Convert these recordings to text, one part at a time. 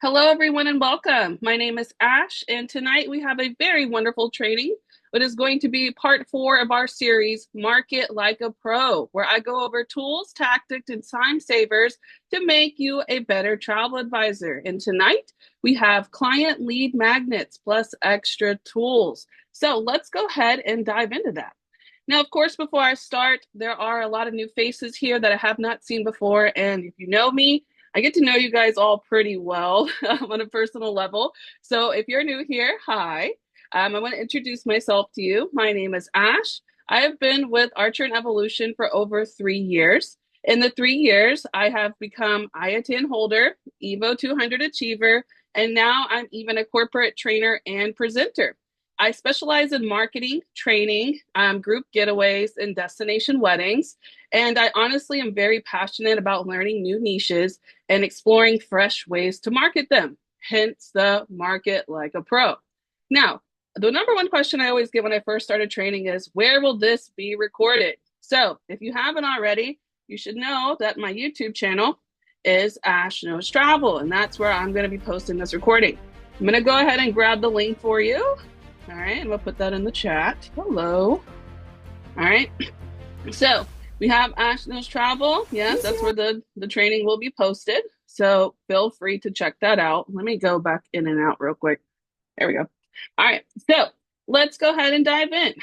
Hello, everyone, and welcome. My name is Ash, and tonight we have a very wonderful training. It is going to be part 4 of our series, Market Like a Pro, where I go over tools, tactics, and time savers to make you a better travel advisor. And tonight we have client lead magnets plus extra tools. So let's go ahead and dive into that. Now, of course, before I start, there are a lot of new faces here that I have not seen before. And if you know me, I get to know you guys all pretty well on a personal level. So if you're new here, hi. I want to introduce myself to you. My name is Ash. I have been with Archer and Evolution for over 3 years. In the 3 years, I have become IATN holder, Evo 200 achiever, and now I'm even a corporate trainer and presenter. I specialize in marketing, training, group getaways, and destination weddings. And I honestly am very passionate about learning new niches and exploring fresh ways to market them, hence the market like a pro. Now, the number one question I always get when I first started training is, where will this be recorded? So if you haven't already, you should know that my YouTube channel is Ash Knows Travel, and that's where I'm going to be posting this recording. I'm going to go ahead and grab the link for you. All right, and we'll put that in the chat. Hello. All right. So we have Ash Knows Travel. Yes, that's where the training will be posted. So feel free to check that out. Let me go back in and out real quick. There we go. All right. So let's go ahead and dive in.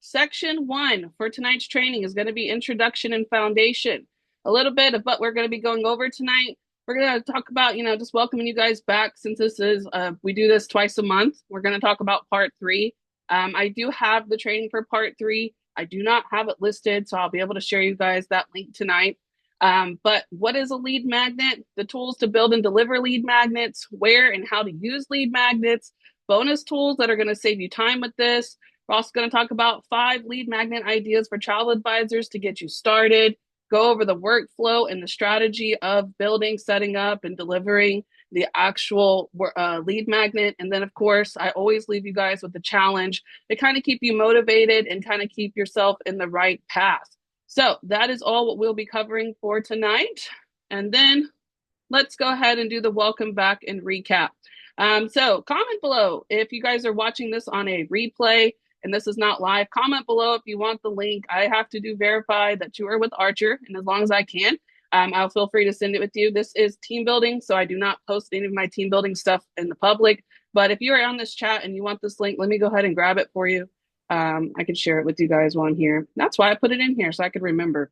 Section 1 for tonight's training is going to be introduction and foundation. A little bit of what we're going to be going over tonight. We're going to talk about, just welcoming you guys back since this is, we do this twice a month. We're going to talk about part 3. I do have the training for part 3. I do not have it listed, so I'll be able to share you guys that link tonight. But what is a lead magnet? The tools to build and deliver lead magnets, where and how to use lead magnets, bonus tools that are going to save you time with this. We're also going to talk about 5 lead magnet ideas for travel advisors to get you started, go over the workflow and the strategy of building, setting up, and delivering the actual lead magnet. And then, of course, I always leave you guys with the challenge to kind of keep you motivated and kind of keep yourself in the right path. So that is all what we'll be covering for tonight. And then let's go ahead and do the welcome back and recap. So comment below if you guys are watching this on a replay and this is not live. Comment below if you want the link. I have to verify that you are with Archer, and as long as I can, I'll feel free to send it with you. This is team building, so I do not post any of my team building stuff in the public. But if you are on this chat and you want this link, let me go ahead and grab it for you. I can share it with you guys while I'm here. That's why I put it in here, so I could remember.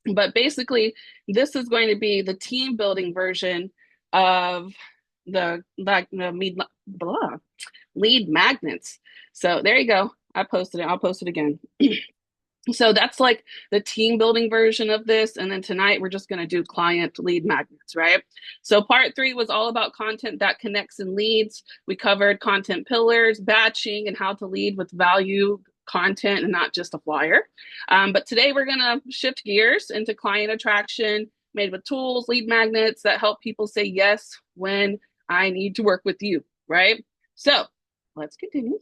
But basically, this is going to be the team building version of the lead magnets. So there you go. I posted it. I'll post it again. So that's like the team building version of this. And then tonight we're just going to do client lead magnets, right? So part 3 was all about content that connects and leads. We covered content pillars, batching, and how to lead with value content and not just a flyer. But today we're going to shift gears into client attraction made with tools, lead magnets that help people say yes when I need to work with you, right? So let's continue.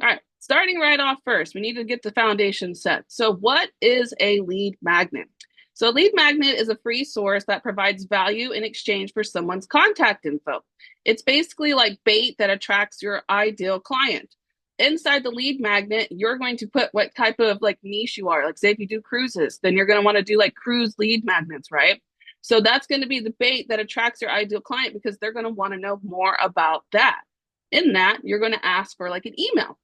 All right, starting right off first, we need to get the foundation set. So what is a lead magnet? So a lead magnet is a free source that provides value in exchange for someone's contact info. It's basically like bait that attracts your ideal client. Inside the lead magnet, you're going to put what type of like niche you are. Like say if you do cruises, then you're going to want to do like cruise lead magnets, right? So that's going to be the bait that attracts your ideal client because they're going to want to know more about that. In that, you're going to ask for like an email.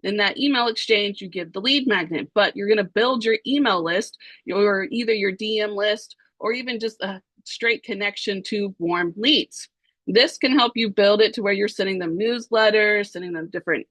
In that email exchange, you give the lead magnet, but you're going to build your email list, or either your DM list, or even just a straight connection to warm leads. This can help you build it to where you're sending them newsletters, sending them different,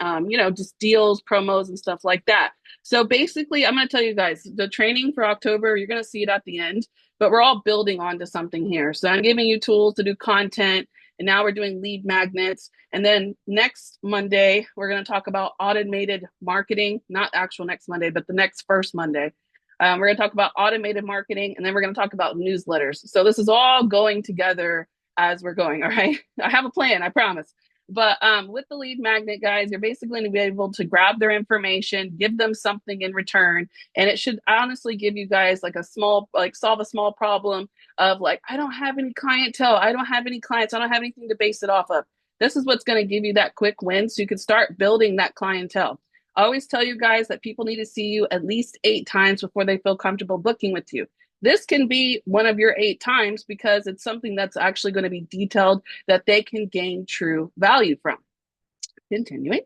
just deals, promos, and stuff like that. So basically, I'm going to tell you guys, the training for October, you're going to see it at the end, but we're all building onto something here. So I'm giving you tools to do content, and now we're doing lead magnets. And then next Monday, we're going to talk about automated marketing, not actual next Monday, but the next first Monday. We're going to talk about automated marketing, and then we're going to talk about newsletters. So this is all going together as we're going, all right? I have a plan, I promise. But with the lead magnet, guys, you're basically going to be able to grab their information, give them something in return, and it should honestly give you guys like solve a small problem of like, I don't have any clientele, I don't have any clients, I don't have anything to base it off of. This is what's going to give you that quick win so you can start building that clientele. I always tell you guys that people need to see you at least 8 times before they feel comfortable booking with you. This can be one of your 8 times because it's something that's actually going to be detailed that they can gain true value from. Continuing.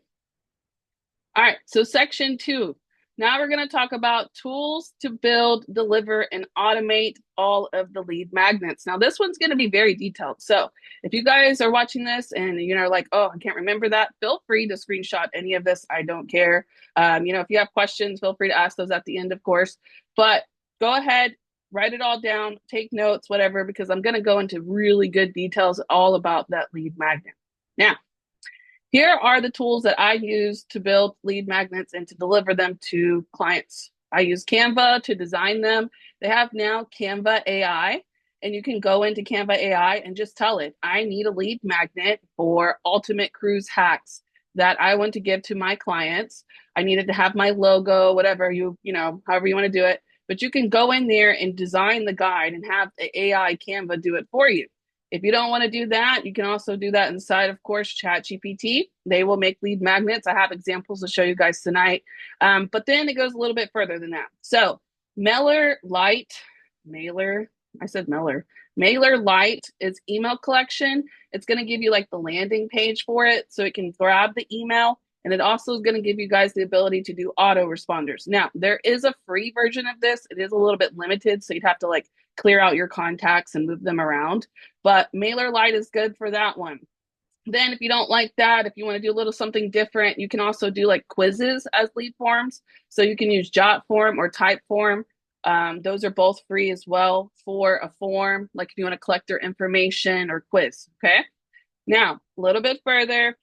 All right, so section 2. Now we're going to talk about tools to build, deliver, and automate all of the lead magnets. Now this one's going to be very detailed. So if you guys are watching this and you're like, oh, I can't remember that, feel free to screenshot any of this. I don't care. If you have questions, feel free to ask those at the end, of course. But go ahead, write it all down, take notes, whatever, because I'm going to go into really good details all about that lead magnet. Now, here are the tools that I use to build lead magnets and to deliver them to clients. I use Canva to design them. They have now Canva AI, and you can go into Canva AI and just tell it, I need a lead magnet for ultimate cruise hacks that I want to give to my clients. I needed to have my logo, whatever however you want to do it. But you can go in there and design the guide and have the AI Canva do it for you. If you don't want to do that, you can also do that inside, of course, ChatGPT. They will make lead magnets. I have examples to show you guys tonight. But then it goes a little bit further than that. So Mailer Lite is email collection. It's going to give you like the landing page for it so it can grab the email. And it also is going to give you guys the ability to do autoresponders. Now, there is a free version of this. It is a little bit limited, so you'd have to like clear out your contacts and move them around. But Mailer Lite is good for that one. Then if you don't like that, if you want to do a little something different, you can also do like quizzes as lead forms. So you can use Jotform or Typeform. Those are both free as well for a form, like if you want to collect their information or quiz, okay? Now, a little bit further,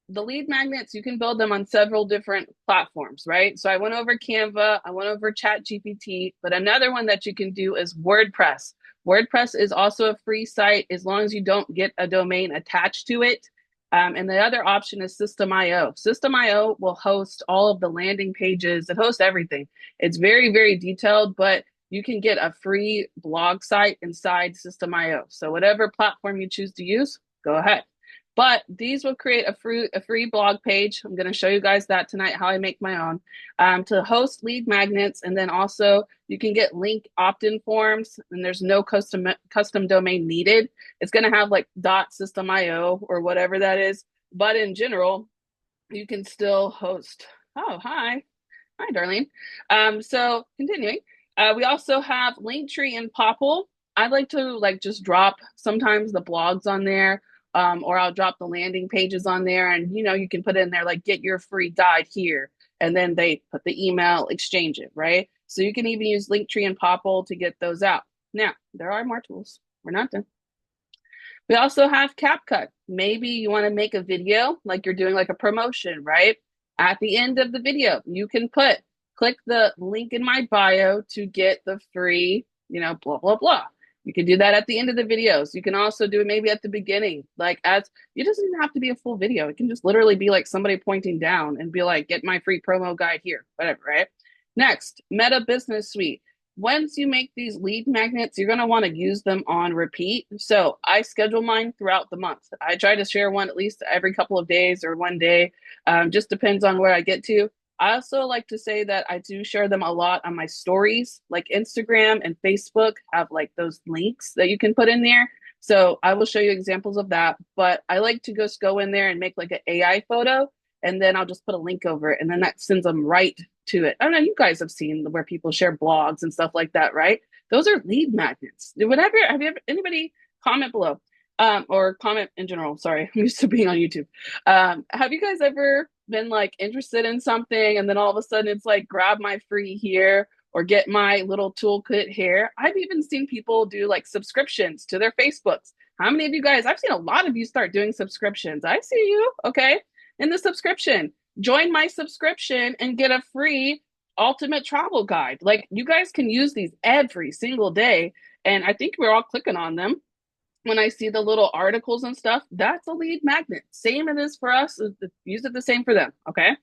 the lead magnets, you can build them on several different platforms, right? So I went over Canva, I went over ChatGPT, but another one that you can do is WordPress. WordPress is also a free site as long as you don't get a domain attached to it. And the other option is System.io. System.io will host all of the landing pages. It hosts everything. It's very, very detailed, but you can get a free blog site inside System.io. So whatever platform you choose to use, go ahead. But these will create a free blog page. I'm going to show you guys that tonight, how I make my own, to host lead magnets. And then also you can get link opt-in forms, and there's no custom domain needed. It's going to have like .system.io or whatever that is. But in general, you can still host. Oh, hi. Hi, Darlene. So continuing, we also have Linktree and Popple. I like to just drop sometimes the blogs on there. Or I'll drop the landing pages on there, and you can put in there like get your free guide here, and then they put the email, exchange it, right? So you can even use Linktree and Popple to get those out. Now, there are more tools. We're not done. We also have CapCut. Maybe you want to make a video like you're doing like a promotion, right? At the end of the video, you can click the link in my bio to get the free, blah, blah, blah. You can do that at the end of the videos. You can also do it maybe at the beginning. It doesn't even have to be a full video. It can just literally be like somebody pointing down and be like, get my free promo guide here, whatever, right? Next, Meta Business Suite. Once you make these lead magnets, you're going to want to use them on repeat. So I schedule mine throughout the month. I try to share one at least every couple of days or one day. Just depends on where I get to. I also like to say that I do share them a lot on my stories, like Instagram and Facebook have like those links that you can put in there. So I will show you examples of that, but I like to just go in there and make like an AI photo, and then I'll just put a link over it, and then that sends them right to it. I don't know, you guys have seen where people share blogs and stuff like that, right? Those are lead magnets. Anybody comment below? Or comment in general. Sorry, I'm used to being on YouTube. Have you guys ever been interested in something and then all of a sudden it's like grab my free here or get my little toolkit here? I've even seen people do subscriptions to their Facebooks. How many of you guys, I've seen a lot of you start doing subscriptions. I see you, okay? In the subscription, join my subscription and get a free ultimate travel guide. You guys can use these every single day, and I think we're all clicking on them. When I see the little articles and stuff, that's a lead magnet. Same it is for us. Use it the same for them, okay?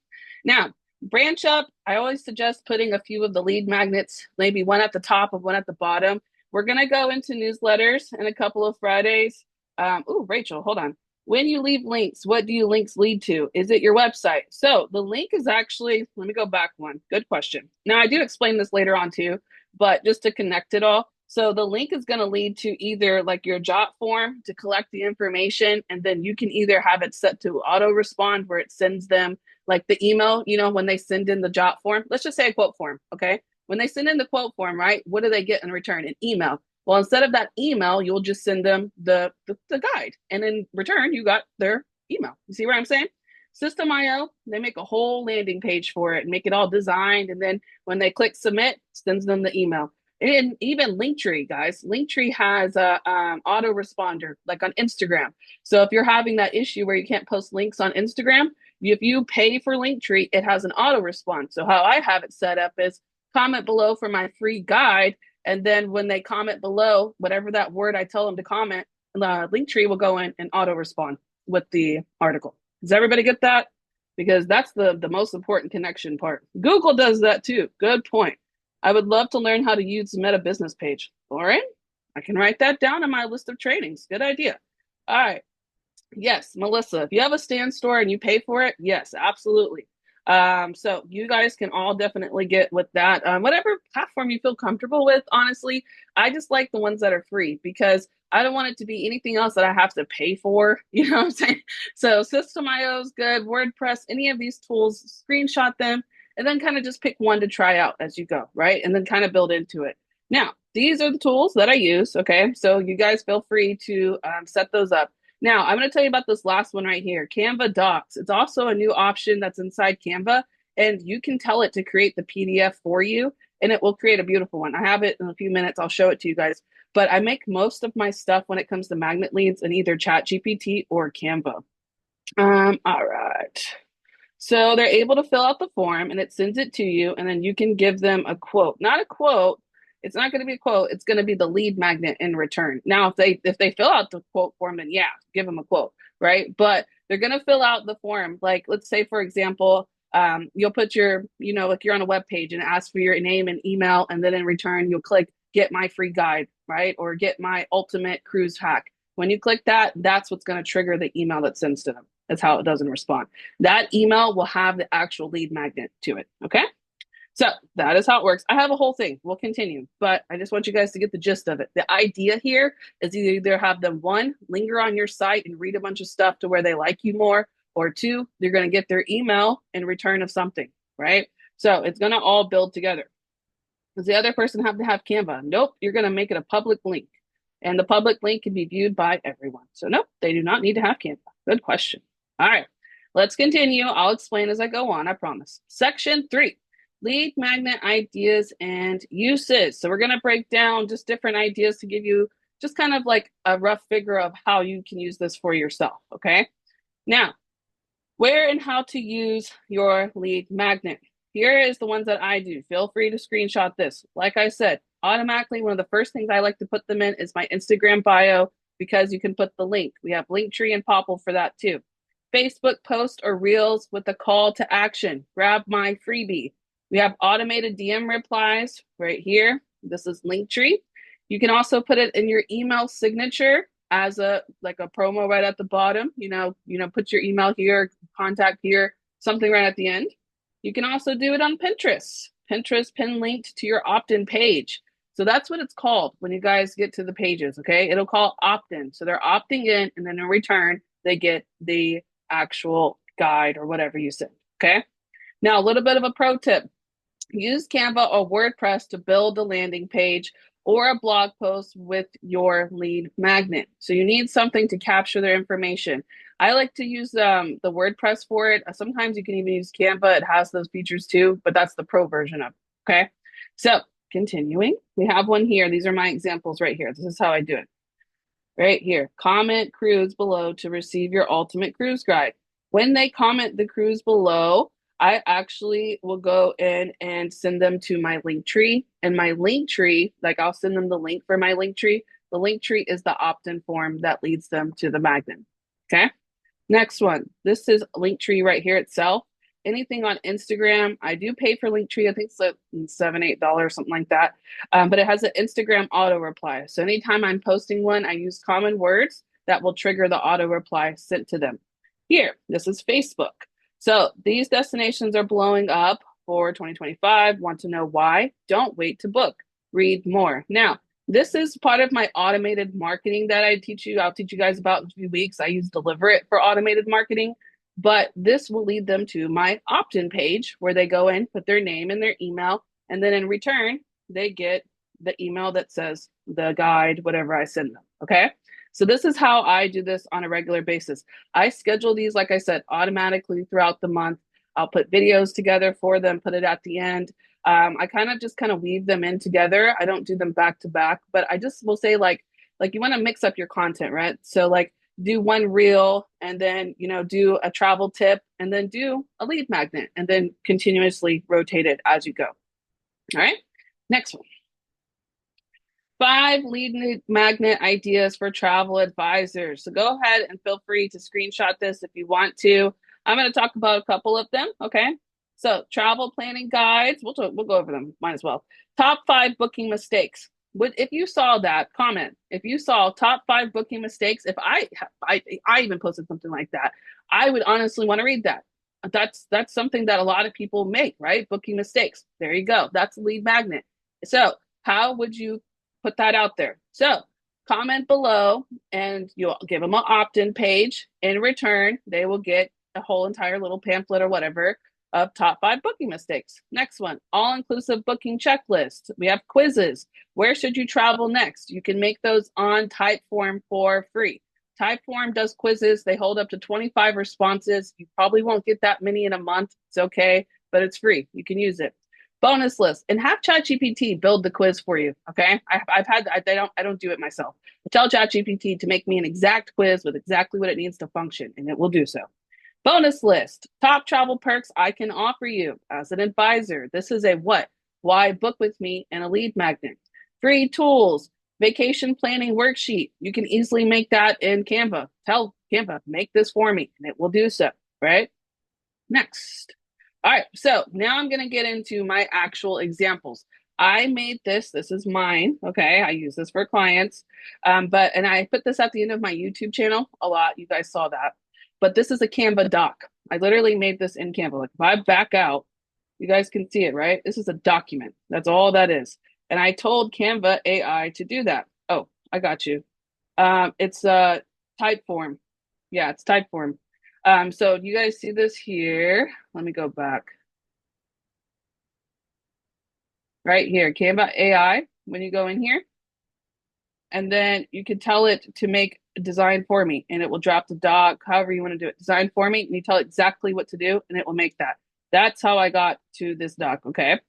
Now, branch up. I always suggest putting a few of the lead magnets, maybe one at the top and one at the bottom. we're going to go into newsletters in a couple of Fridays. Oh, Rachel, hold on. When you leave links, what do you links lead to? Is it your website? So the link is actually, let me go back one. Good question. Now, I do explain this later on too, but just to connect it all. So the link is going to lead to either like your jot form to collect the information, and then you can either have it set to auto respond where it sends them like the email, when they send in the jot form. Let's just say a quote form, okay? When they send in the quote form, right, what do they get in return? An email. Well, instead of that email, you'll just send them the guide. And in return, you got their email. You see what I'm saying? System.io, they make a whole landing page for it and make it all designed. And then when they click submit, sends them the email. And even Linktree, guys, Linktree has a autoresponder like on Instagram. So if you're having that issue where you can't post links on Instagram, if you pay for Linktree, it has an auto response. So how I have it set up is comment below for my free guide. And then when they comment below, whatever that word I tell them to comment, the Linktree will go in and auto respond with the article. Does everybody get that? Because that's the most important connection part. Google does that too. Good point. I would love to learn how to use the Meta Business page. Lauren, I can write that down on my list of trainings. Good idea. All right. Yes, Melissa, if you have a stand store and you pay for it, yes, absolutely. So you guys can all definitely get with that. Whatever platform you feel comfortable with, honestly, I just like the ones that are free because I don't want it to be anything else that I have to pay for. You know what I'm saying? So System.io is good, WordPress, any of these tools, screenshot them, and then kind of just pick one to try out as you go, right? And then kind of build into it. Now, these are the tools that I use, okay? So you guys feel free to set those up. Now, I'm going to tell you about this last one right here, Canva Docs. It's also a new option that's inside Canva, and you can tell it to create the PDF for you, and it will create a beautiful one. I have it in a few minutes. I'll show it to you guys. But I make most of my stuff when it comes to magnet leads in either ChatGPT or Canva. All right. So they're able to fill out the form, and it sends it to you, and then you can give them a quote. Not a quote. It's not going to be a quote. It's going to be the lead magnet in return. Now, if they fill out the quote form, then yeah, give them a quote, right? But they're going to fill out the form. Like, let's say, for example, you'll put your, like you're on a web page and it asks for your name and email, and then in return, you'll click get my free guide, right? Or get my ultimate cruise hack. When you click that, that's what's going to trigger the email that sends to them. That's how it doesn't respond. That email will have the actual lead magnet to it, okay? So that is how it works. I have a whole thing. We'll continue, but I just want you guys to get the gist of it. The idea here is either have them, one, linger on your site and read a bunch of stuff to where they like you more, or two, they're going to get their email in return of something, right? So it's going to all build together. Does the other person have to have Canva? Nope. You're going to make it a public link, and the public link can be viewed by everyone. So nope, they do not need to have Canva. Good question. All right, let's continue. I'll explain as I go on, I promise. Section 3. Lead magnet ideas and uses. So we're going to break down just different ideas to give you just kind of like a rough figure of how you can use this for yourself, okay? Now, where and how to use your lead magnet. Here is the ones that I do. Feel free to screenshot this. Like I said, automatically one of the first things I like to put them in is my Instagram bio, because you can put the link. We have Linktree and Popple for that too. Facebook post or reels with a call to action. Grab my freebie. We have automated DM replies right here. This is Linktree. You can also put it in your email signature as a promo right at the bottom. Put your email here, contact here, something right at the end. You can also do it on Pinterest. Pinterest pin linked to your opt-in page. So that's what it's called when you guys get to the pages, okay? It'll call opt-in. So they're opting in, and then in return, they get the actual guide or whatever you send, okay? Now, a little bit of a pro tip. Use Canva or WordPress to build a landing page or a blog post with your lead magnet. So you need something to capture their information. I like to use the WordPress for it. Sometimes you can even use Canva. It has those features too, but that's the pro version of it, okay? So continuing, we have one here. These are my examples right here. This is how I do it. Right here, comment cruise below to receive your ultimate cruise guide. When they comment the cruise below, I actually will go in and send them to my Linktree. And my Linktree, like I'll send them the link for my Linktree. The Linktree is the opt-in form that leads them to the magnet. Okay. Next one. This is Linktree right here itself. anything on Instagram. I do pay for Linktree. I think it's like $7, $8, something like that. But it has an Instagram auto reply. So anytime I'm posting one, I use common words that will trigger the auto reply sent to them. Here, this is Facebook. So these destinations are blowing up for 2025. Want to know why? Don't wait to book. Read more. Now, this is part of my automated marketing that I teach you. I'll teach you guys about in a few weeks. I use Deliverate for automated marketing, but this will lead them to my opt-in page where they go in, put their name and their email, and then in return, they get the email that says the guide, whatever I send them. Okay. So this is how I do this on a regular basis. I schedule these, like I said, automatically throughout the month. I'll put videos together for them, put it at the end. I kind of weave them in together. I don't do them back to back, but I just will say like you want to mix up your content, right? So like do one reel and then, do a travel tip and then do a lead magnet and then continuously rotate it as you go. All right, next one. 5 lead magnet ideas for travel advisors. So go ahead and feel free to screenshot this if you want to. I'm going to talk about a couple of them. Okay. So travel planning guides, we'll go over them. Might as well. Top 5 booking mistakes. If you saw that, comment. If you saw top 5 booking mistakes, if I even posted something like that, I would honestly want to read that. That's something that a lot of people make, right? Booking mistakes. There you go. That's a lead magnet. So how would you put that out there? So comment below and you'll give them an opt-in page. In return, they will get a whole entire little pamphlet or whatever of top 5 booking mistakes. Next one, all-inclusive booking checklist. We have quizzes. Where should you travel next? You can make those on Typeform for free. Typeform does quizzes. They hold up to 25 responses. You probably won't get that many in a month. It's okay, but it's free. You can use it. Bonus list, and have ChatGPT build the quiz for you. Okay, I don't do it myself. I tell ChatGPT to make me an exact quiz with exactly what it needs to function, and it will do so. Bonus list, top travel perks I can offer you as an advisor. This is a what, why, book with me, and a lead magnet. Free tools, vacation planning worksheet. You can easily make that in Canva. Tell Canva, make this for me, and it will do so, right? Next. All right, so now I'm going to get into my actual examples. I made this. This is mine. Okay, I use this for clients, and I put this at the end of my YouTube channel a lot. You guys saw that. But this is a Canva doc. I literally made this in Canva. Like if I back out, you guys can see it, right? This is a document. That's all that is. And I told Canva AI to do that. Oh, I got you. It's Typeform. Yeah, it's Typeform. So you guys see this here? Let me go back. Right here, Canva AI, when you go in here. And then you can tell it to make a design for me and it will drop the doc, however you want to do it. Design for me, and you tell it exactly what to do and it will make that. That's how I got to this doc, okay?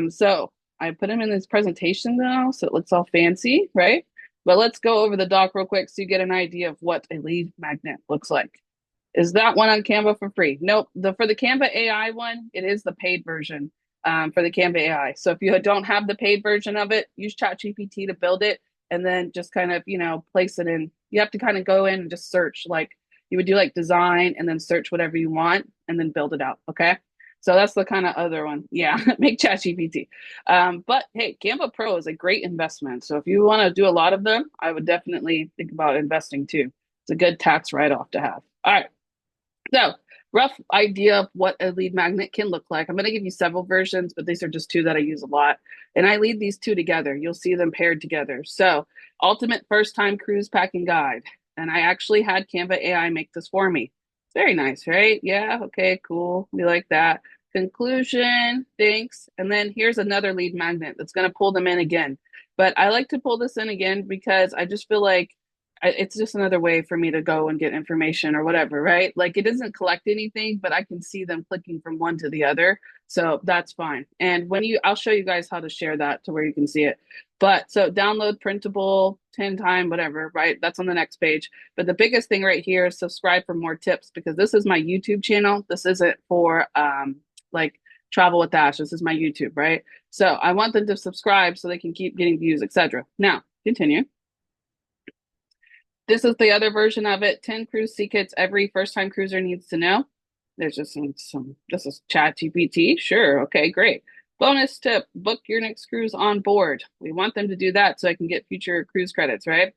So I put him in this presentation now, so it looks all fancy, right? But let's go over the doc real quick so you get an idea of what a lead magnet looks like. Is that one on Canva for free? Nope. For the Canva AI one, it is the paid version for the Canva AI. So if you don't have the paid version of it, use ChatGPT to build it and then just kind of, place it in. You have to kind of go in and just search, like you would do like design and then search whatever you want and then build it out. Okay. So that's the kind of other one. Yeah, make ChatGPT. But hey, Canva Pro is a great investment. So if you want to do a lot of them, I would definitely think about investing too. It's a good tax write-off to have. All right. So rough idea of what a lead magnet can look like. I'm going to give you several versions, but these are just 2 that I use a lot. And I lead these 2 together. You'll see them paired together. So ultimate first time cruise packing guide. And I actually had Canva AI make this for me. It's very nice, right? Yeah. Okay, cool. We like that. Conclusion, thanks. And then here's another lead magnet that's going to pull them in again. But I like to pull this in again because I just feel like it's just another way for me to go and get information or whatever, right? Like it doesn't collect anything, but I can see them clicking from one to the other. So that's fine. And I'll show you guys how to share that to where you can see it. But so download printable 10 time, whatever, right? That's on the next page. But the biggest thing right here is subscribe for more tips because this is my YouTube channel. This isn't for like Travel with Ash. This is my YouTube, right? So I want them to subscribe so they can keep getting views, etc. Now, continue. This is the other version of it. 10 cruise secrets every first-time cruiser needs to know. There's just this is Chat GPT. Sure. Okay, great. Bonus tip, book your next cruise on board. We want them to do that so I can get future cruise credits, right?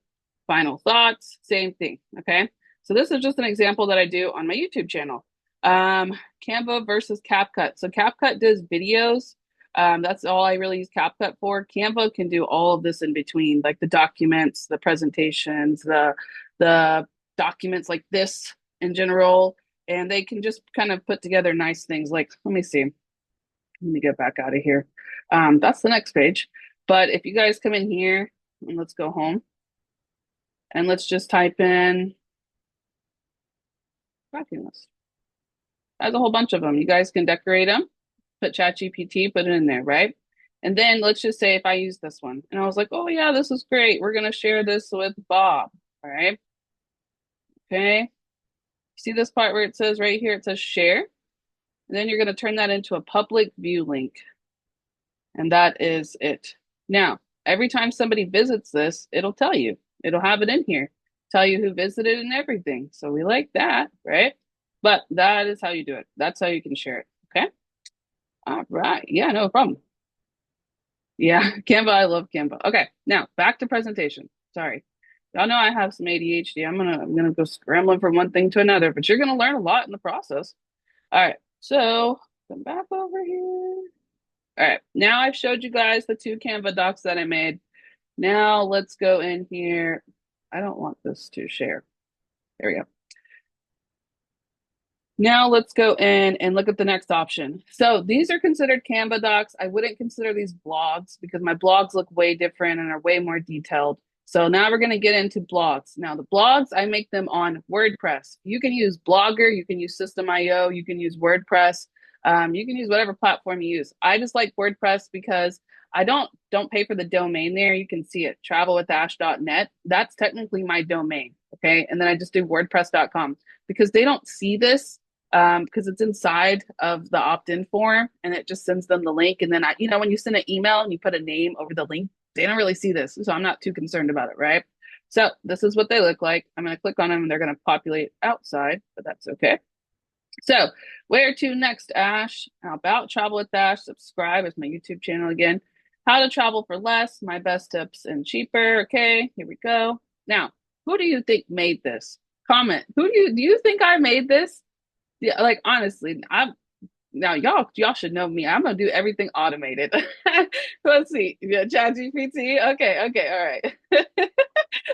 Final thoughts, same thing. Okay. So this is just an example that I do on my YouTube channel. Canva versus CapCut. So CapCut does videos. That's all I really use CapCut for. Canva can do all of this in between, like the documents, the presentations, the documents like this in general, and they can just kind of put together nice things. Like, let me see. Let me get back out of here. That's the next page. But if you guys come in here and let's go home and let's just type in tracking list. There's a whole bunch of them. You guys can decorate them, put ChatGPT, put it in there, right? And then let's just say if I use this one and I was like, oh yeah, this is great. We're going to share this with Bob. All right. Okay. See this part where it says right here, it says share. And then you're going to turn that into a public view link. And that is it. Now, every time somebody visits this, it'll tell you. It'll have it in here, tell you who visited and everything. So we like that, right? But that is how you do it. That's how you can share it. Okay. All right. Yeah, no problem. Yeah, Canva. I love Canva. Okay. Now back to presentation. Sorry. Y'all know I have some ADHD. I'm gonna go scrambling from one thing to another, but you're gonna learn a lot in the process. All right. So come back over here. All right, now I've showed you guys the two Canva docs that I made. Now let's go in here. I don't want this to share. There we go. Now let's go in and look at the next option. So these are considered Canva docs. I wouldn't consider these blogs because my blogs look way different and are way more detailed. So now we're going to get into blogs. Now the blogs, I make them on WordPress. You can use Blogger, you can use System.io, you can use WordPress. You can use whatever platform you use. I just like WordPress because I don't pay for the domain there. You can see it, travelwithash.net. That's technically my domain. Okay. And then I just do WordPress.com because they don't see this because it's inside of the opt-in form and it just sends them the link. And then when you send an email and you put a name over the link, they don't really see this. So I'm not too concerned about it, right? So this is what they look like. I'm going to click on them and they're going to populate outside, but that's okay. So where to next, Ash? About Travel with Ash. Subscribe is my YouTube channel again. How to travel for less, my best tips and cheaper. Okay, here we go. Now, who do you think made this? Comment. Do you think I made this? Yeah, like honestly, now y'all should know me. I'm gonna do everything automated. Let's see. Yeah, ChatGPT. Okay, all right.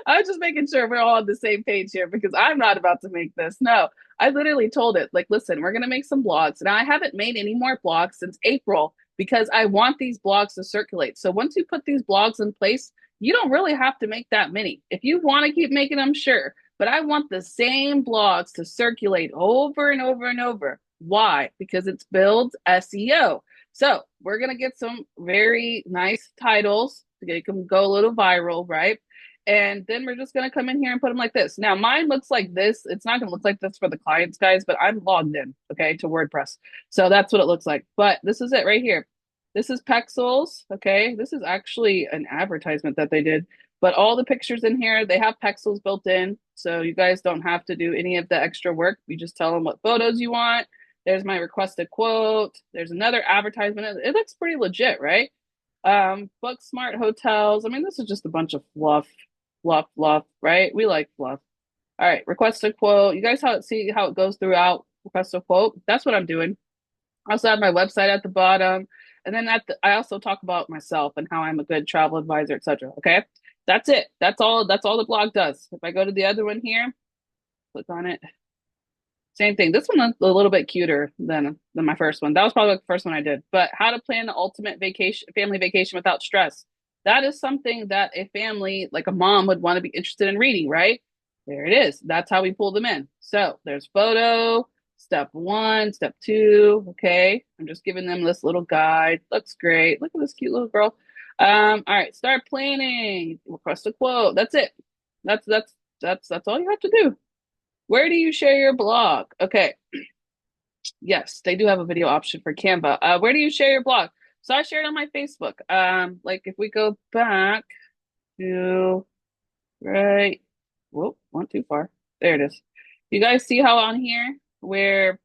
I was just making sure we're all on the same page here because I'm not about to make this. No, I literally told it, like, listen, we're gonna make some blogs. Now I haven't made any more blogs since April because I want these blogs to circulate. So once you put these blogs in place, you don't really have to make that many. If you want to keep making them, sure. But I want the same blogs to circulate over and over and over. Why? Because it's builds SEO. So we're going to get some very nice titles. They can go a little viral, right? And then we're just going to come in here and put them like this. Now, mine looks like this. It's not going to look like this for the clients, guys, but I'm logged in, okay, to WordPress. So that's what it looks like. But this is it right here. This is Pexels, okay? This is actually an advertisement that they did. But all the pictures in here, they have Pexels built in. So you guys don't have to do any of the extra work. You just tell them what photos you want. There's my requested quote. There's another advertisement. It looks pretty legit, right? Book smart hotels. I mean, this is just a bunch of fluff, right? We like fluff. All right, request a quote. You guys see how it goes throughout request a quote? That's what I'm doing. I also have my website at the bottom. And then I also talk about myself and how I'm a good travel advisor, etc. Okay. That's it. That's all the blog does. If I go to the other one here, click on it. Same thing. This one's a little bit cuter than my first one. That was probably the first one I did. But how to plan the ultimate family vacation without stress. That is something that a family, like a mom, would want to be interested in reading, right? There it is. That's how we pull them in. So there's photo, step 1, step 2. Okay. I'm just giving them this little guide. Looks great. Look at this cute little girl. All right. Start planning. Request a quote. That's it. That's all you have to do. Where do you share your blog? Okay. Yes, they do have a video option for Canva. Where do you share your blog? So I shared on my Facebook. Like if we go back to right, whoop, went too far. There it is. You guys see how on here where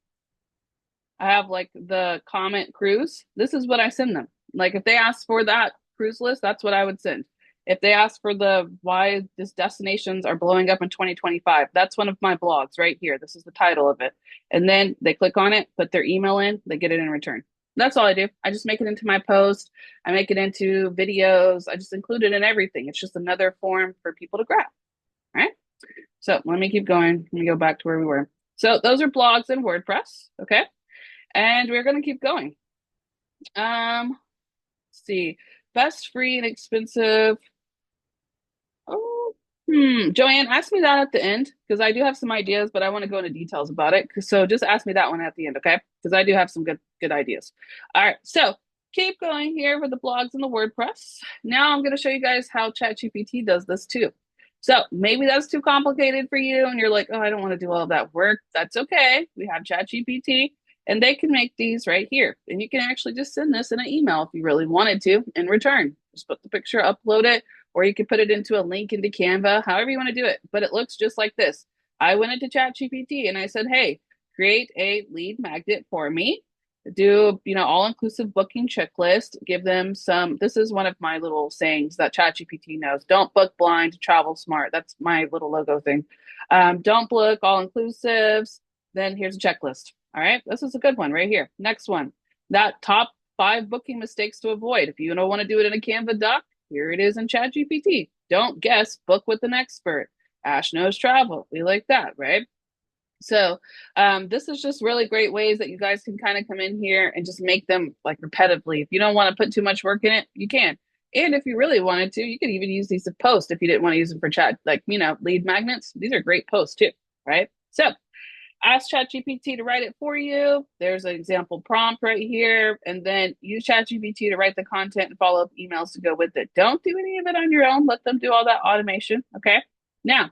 I have like the comment cruise. This is what I send them. Like if they ask for that cruise list, that's what I would send. If they ask for the why these destinations are blowing up in 2025, that's one of my blogs right here. This is the title of it. And then they click on it, put their email in, they get it in return. That's all I do. I just make it into my post. I make it into videos. I just include it in everything. It's just another form for people to grab. All right. So let me keep going. Let me go back to where we were. So those are blogs in WordPress. Okay. And we're going to keep going. Let's see. Best free and expensive. Oh, Joanne, ask me that at the end because I do have some ideas, but I want to go into details about it. So just ask me that one at the end, okay? Because I do have some good ideas. All right, so keep going here with the blogs and the WordPress. Now I'm going to show you guys how ChatGPT does this too. So maybe that's too complicated for you, and you're like, oh, I don't want to do all of that work. That's okay. We have ChatGPT, and they can make these right here, and you can actually just send this in an email if you really wanted to in return. Just put the picture, upload it, or you can put it into a link into Canva, however you want to do it. But it looks just like this. I went into ChatGPT and I said, hey, create a lead magnet for me. Do, all-inclusive booking checklist. Give them some, this is one of my little sayings that ChatGPT knows. Don't book blind, travel smart. That's my little logo thing. Don't book all-inclusives. Then here's a checklist. All right, this is a good one right here. Next one, that top 5 booking mistakes to avoid. If you don't want to do it in a Canva doc, here it is in ChatGPT. Don't guess, book with an expert. Ash knows travel. We like that, right? So this is just really great ways that you guys can kind of come in here and just make them like repetitively. If you don't want to put too much work in it, you can. And if you really wanted to, you could even use these to post if you didn't want to use them for chat, like, lead magnets. These are great posts too, right? So ask ChatGPT to write it for you. There's an example prompt right here. And then use ChatGPT to write the content and follow up emails to go with it. Don't do any of it on your own. Let them do all that automation. Okay. Now,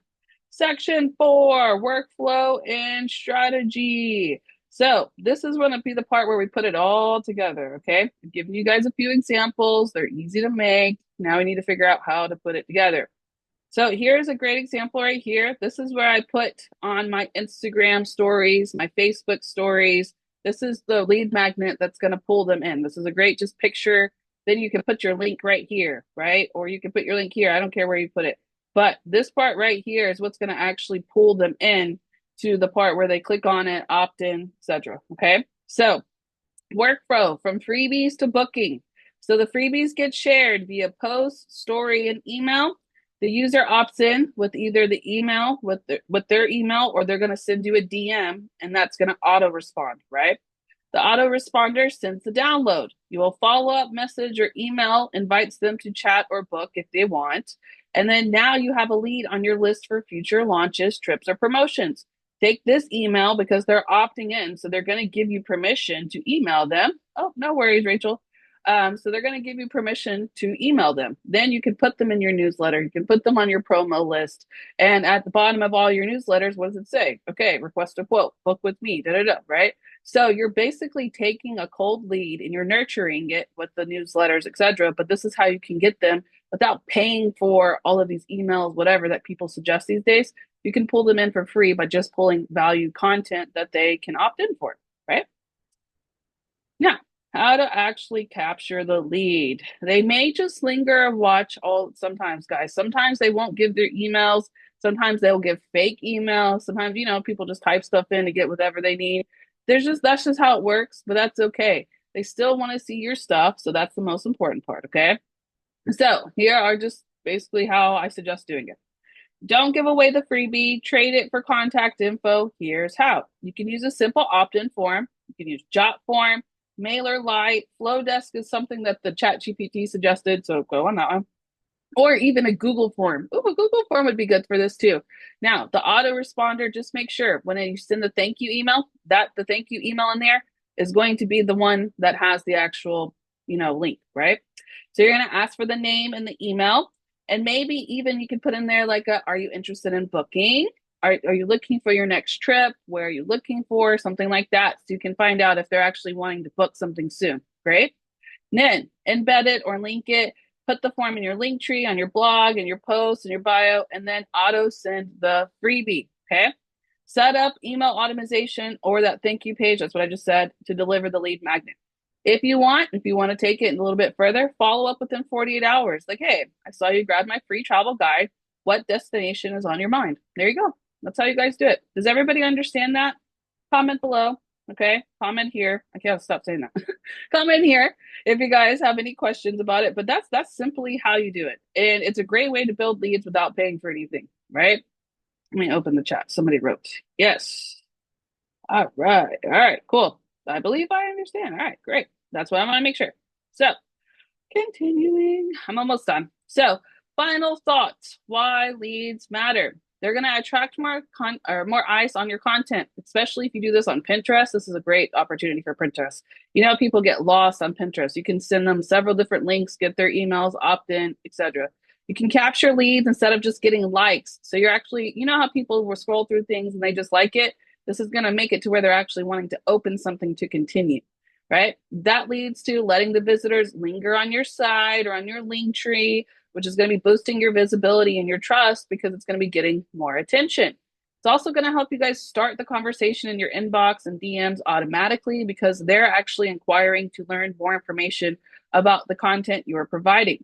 section 4, workflow and strategy. So this is going to be the part where we put it all together. Okay. I'm giving you guys a few examples. They're easy to make. Now we need to figure out how to put it together. So here's a great example right here. This is where I put on my Instagram stories, my Facebook stories. This is the lead magnet that's going to pull them in. This is a great just picture. Then you can put your link right here, right? Or you can put your link here. I don't care where you put it. But this part right here is what's going to actually pull them in to the part where they click on it, opt in, etc. Okay. So workflow from freebies to booking. So the freebies get shared via post, story, and email. The user opts in with either the email, with their email, or they're going to send you a DM, and that's going to auto respond, right? The autoresponder sends the download. You will follow up message or email, invites them to chat or book if they want. And then now you have a lead on your list for future launches, trips, or promotions. Take this email because they're opting in. So they're going to give you permission to email them. Oh, no worries, Rachel. So they're going to give you permission to email them. Then you can put them in your newsletter. You can put them on your promo list. And at the bottom of all your newsletters, what does it say? Okay, request a quote, book with me, right? So you're basically taking a cold lead and you're nurturing it with the newsletters, etc. But this is how you can get them without paying for all of these emails, whatever that people suggest these days. You can pull them in for free by just pulling value content that they can opt in for, right? Now, how to actually capture the lead. They may just linger and watch sometimes, guys. Sometimes they won't give their emails. Sometimes they'll give fake emails. Sometimes, people just type stuff in to get whatever they need. That's just how it works, but that's okay. They still want to see your stuff, so that's the most important part, okay? So here are just basically how I suggest doing it. Don't give away the freebie. Trade it for contact info. Here's how. You can use a simple opt-in form. You can use Jot form, MailerLite. Flowdesk is something that the ChatGPT suggested, so go on that one. Or even a Google form. Ooh, a Google form would be good for this too. Now, the autoresponder, just make sure when you send the thank you email, that the thank you email in there is going to be the one that has the actual, link, right? So you're going to ask for the name and the email. And maybe even you can put in there like, are you interested in booking? Are you looking for your next trip? Where are you looking for? Something like that. So you can find out if they're actually wanting to book something soon. Great. Then embed it or link it. Put the form in your link tree, on your blog, and your post, and your bio, and then auto send the freebie. Okay. Set up email automation or that thank you page. That's what I just said to deliver the lead magnet. If you want to take it a little bit further, follow up within 48 hours. Like, hey, I saw you grab my free travel guide. What destination is on your mind? There you go. That's how you guys do it. Does everybody understand that? Comment below. Okay. Comment here. I can't stop saying that. Comment here if you guys have any questions about it. But that's simply how you do it. And it's a great way to build leads without paying for anything, right? Let me open the chat. Somebody wrote, yes. All right. All right. Cool. I believe I understand. All right. Great. That's what I want to make sure. So, continuing. I'm almost done. So, final thoughts. Why leads matter. They're going to attract more eyes on your content, especially if you do this on Pinterest. This is a great opportunity for Pinterest. You know, people get lost on Pinterest. You can send them several different links, get their emails, opt in, etc. You can capture leads instead of just getting likes. So you're actually, you know how people will scroll through things and they just like it? This is going to make it to where they're actually wanting to open something to continue, right? That leads to letting the visitors linger on your site or on your link tree, which is going to be boosting your visibility and your trust because it's going to be getting more attention. It's also going to help you guys start the conversation in your inbox and DMs automatically because they're actually inquiring to learn more information about the content you are providing.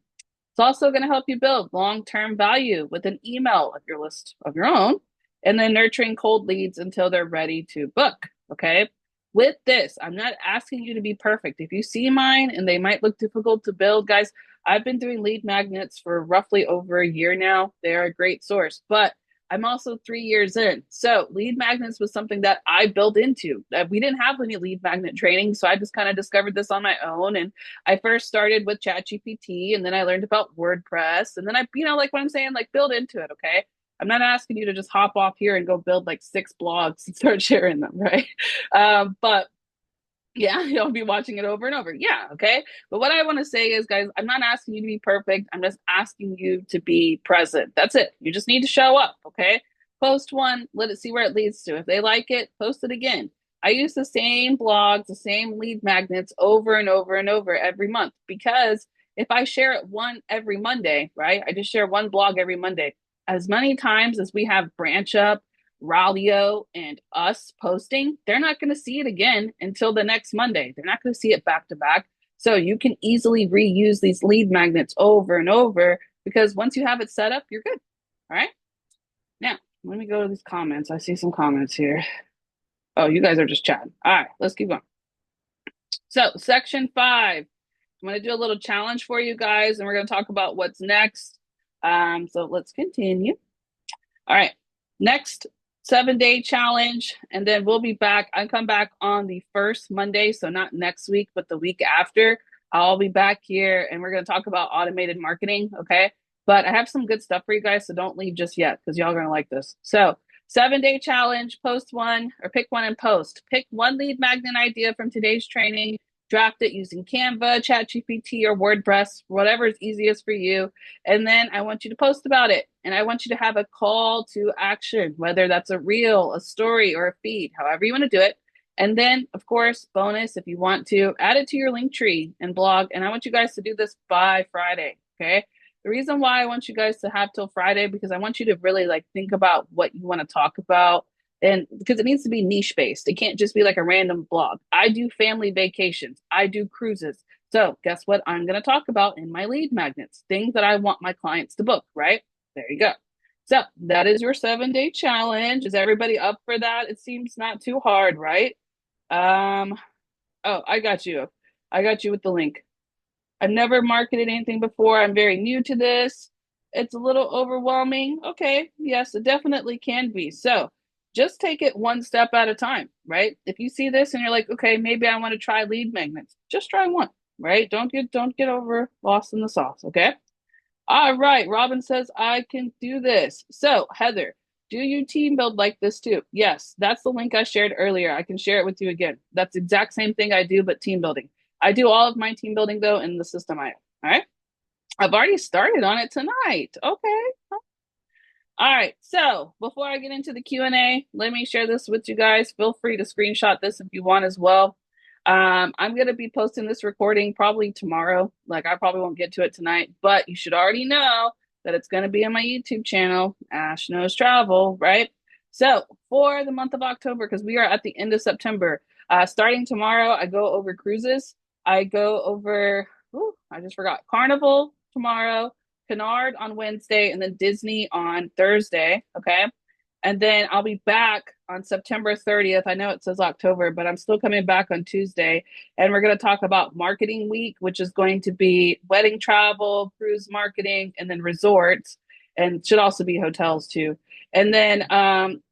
It's also going to help you build long-term value with an email of your list of your own, and then nurturing cold leads until they're ready to book, okay? With this, I'm not asking you to be perfect. If you see mine and they might look difficult to build, guys, I've been doing lead magnets for roughly over a year now. They're a great source, but I'm also 3 years in. So lead magnets was something that I built into. We didn't have any lead magnet training, so I just kind of discovered this on my own. And I first started with ChatGPT, and then I learned about WordPress, and then I, like what I'm saying, like build into it, okay? I'm not asking you to just hop off here and go build like 6 blogs and start sharing them, right? But yeah, you'll be watching it over and over. Yeah, okay. But what I want to say is, guys, I'm not asking you to be perfect. I'm just asking you to be present. That's it. You just need to show up, okay? Post one, let it see where it leads to. If they like it, post it again. I use the same blogs, the same lead magnets over and over and over every month because if I share it one every Monday, right? I just share one blog every Monday. As many times as we have branch up, Ralio, and us posting, they're not going to see it again until the next Monday. They're not going to see it back to back. So you can easily reuse these lead magnets over and over because once you have it set up, you're good. All right. Now, let me go to these comments. I see some comments here. Oh, you guys are just chatting. All right, let's keep going. So, section 5. I'm going to do a little challenge for you guys, and we're going to talk about what's next. So let's continue. All right. Next 7-day challenge, and then we'll be back. I come back on the first Monday, so not next week, but the week after. I'll be back here, and we're going to talk about automated marketing, okay? But I have some good stuff for you guys, so don't leave just yet because y'all are going to like this. So 7-day challenge, post one, or pick one and post. Pick one lead magnet idea from today's training. Draft it using Canva, ChatGPT, or WordPress, whatever is easiest for you. And then I want you to post about it. And I want you to have a call to action, whether that's a reel, a story, or a feed, however you want to do it. And then, of course, bonus, if you want to, add it to your link tree and blog. And I want you guys to do this by Friday, okay? The reason why I want you guys to have till Friday, because I want you to really think about what you want to talk about. And because it needs to be niche based. It can't just be like a random blog. I do family vacations. I do cruises. So guess what I'm going to talk about in my lead magnets? Things that I want my clients to book, right? There you go. So that is your 7-day challenge. Is everybody up for that? It seems not too hard, right? Oh, I got you. I got you with the link. I've never marketed anything before. I'm very new to this. It's a little overwhelming. Okay. Yes, it definitely can be. So just take it one step at a time, right? If you see this and you're like, okay, maybe I want to try lead magnets, just try one, right? Don't get over lost in the sauce, okay? All right, Robin says I can do this. So Heather, do you team build like this too? Yes, that's the link I shared earlier. I can share it with you again. That's the exact same thing I do, but team building. I do all of my team building though in the system I have. All right. I've already started on it tonight. Okay. All right, so before I get into the Q&A, let me share this with you guys. Feel free to screenshot this if you want as well. I'm going to be posting this recording probably tomorrow. I probably won't get to it tonight, but you should already know that it's going to be on my YouTube channel, Ash Knows Travel, right? So for the month of October, because we are at the end of September, starting tomorrow, I go over cruises. I go over, I just forgot, Carnival tomorrow, Canard on Wednesday, and then Disney on Thursday. Okay. And then I'll be back on September 30th. I know it says October, but I'm still coming back on Tuesday. And we're going to talk about marketing week, which is going to be wedding travel, cruise marketing, and then resorts, and should also be hotels too. And then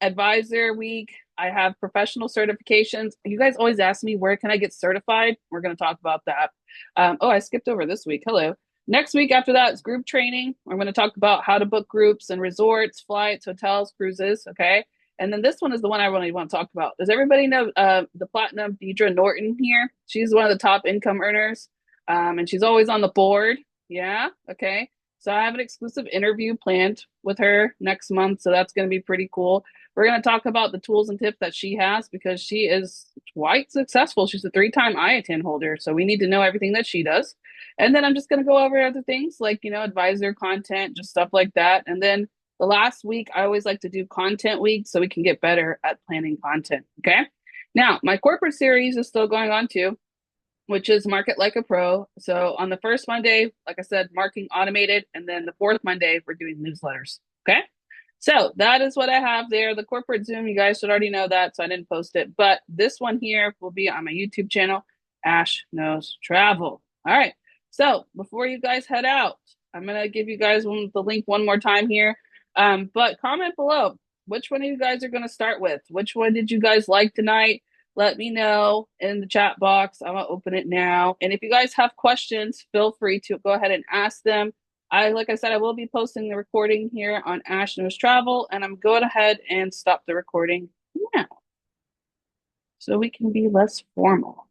advisor week, I have professional certifications. You guys always ask me, where can I get certified? We're going to talk about that. Oh, I skipped over this week. Hello. Next week after that is group training. I'm going to talk about how to book groups and resorts, flights, hotels, cruises. Okay. And then this one is the one I really want to talk about. Does everybody know the platinum Deidre Norton here? She's one of the top income earners, and she's always on the board. Yeah. Okay. So I have an exclusive interview planned with her next month. So that's going to be pretty cool. We're going to talk about the tools and tips that she has because she is quite successful. She's a 3-time IATN holder. So we need to know everything that she does. And then I'm just going to go over other things like, advisor content, just stuff like that. And then the last week, I always like to do content week so we can get better at planning content. Okay. Now, my corporate series is still going on too, which is Market Like a Pro. So on the first Monday, like I said, marketing automated. And then the fourth Monday, we're doing newsletters. Okay. So that is what I have there. The corporate Zoom, you guys should already know that, so I didn't post it. But this one here will be on my YouTube channel, Ash Knows Travel. All right. So before you guys head out, I'm going to give you guys the link one more time here. But comment below, which one of you guys are going to start with? Which one did you guys like tonight? Let me know in the chat box. I'm going to open it now. And if you guys have questions, feel free to go ahead and ask them. Like I said, I will be posting the recording here on Ash Knows Travel, and I'm going ahead and stop the recording now so we can be less formal.